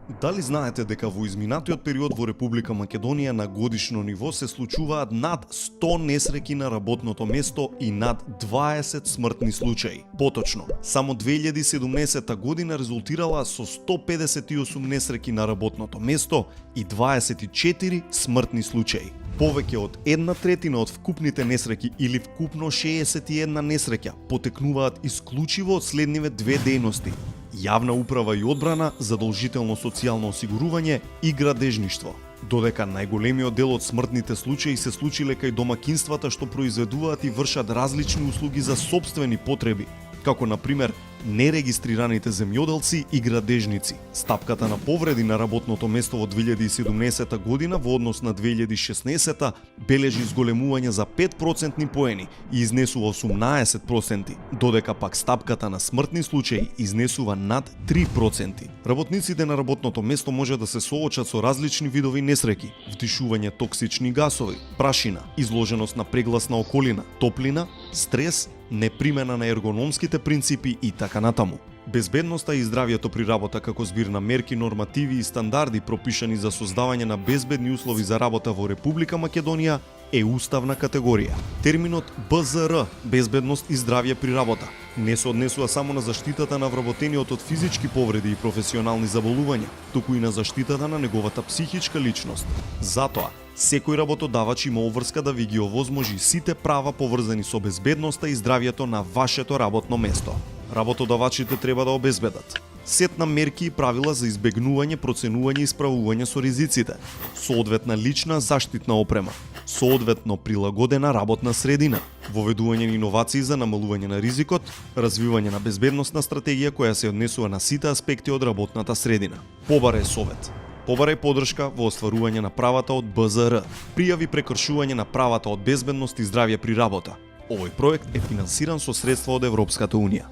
Дали знаете дека во изминатиот период во Република Македонија на годишно ниво се случуваат над 100 несреќи на работното место и над 20 смртни случаи? Поточно, само 2017 година резултирала со 158 несреќи на работното место и 24 смртни случаи. Повеќе од 1/3 од вкупните несреќи или вкупно 61 несреќа потекнуваат исклучиво од следниве две дејности: јавна управа и одбрана, задолжително социјално осигурување и градежништво. Додека најголемиот дел од смртните случаи се случиле кај домакинствата што произведуваат и вршат различни услуги за сопствени потреби, како на пример нерегистрираните земјоделци и градежници. Стапката на повреди на работното место во 2017 година во однос на 2016 бележи зголемување за 5% поени и изнесува 18%, додека пак стапката на смртни случаи изнесува над 3%. Работниците на работното место може да се соочат со различни видови несреќи: вдишување токсични гасови, прашина, изложеност на прегласна околина, топлина, стрес, непримена на ергономските принципи и така натаму. Безбедноста и здравјето при работа како збир на мерки, нормативи и стандарди пропишани за создавање на безбедни услови за работа во Република Македонија е уставна категорија. Терминот БЗР, безбедност и здравје при работа, не се однесува само на заштитата на вработениот од физички повреди и професионални заболувања, туку и на заштитата на неговата психичка личност. Затоа, секој работодавач има обврска да ви ги овозможи сите права поврзани со безбедноста и здравјето на вашето работно место. Работодавачите треба да обезбедат сет на мерки и правила за избегнување, проценување и справување со ризиците, соодветна лична заштитна опрема, соодветно прилагодена работна средина, воведување на иновации за намалување на ризикот, развивање на безбедносна стратегија која се однесува на сите аспекти од работната средина. Побарај совет. Побарај подршка во остварување на правата од БЗР. Пријави прекршување на правата од безбедност и здравје при работа. Овој проект е финансиран со средства од Европската Унија.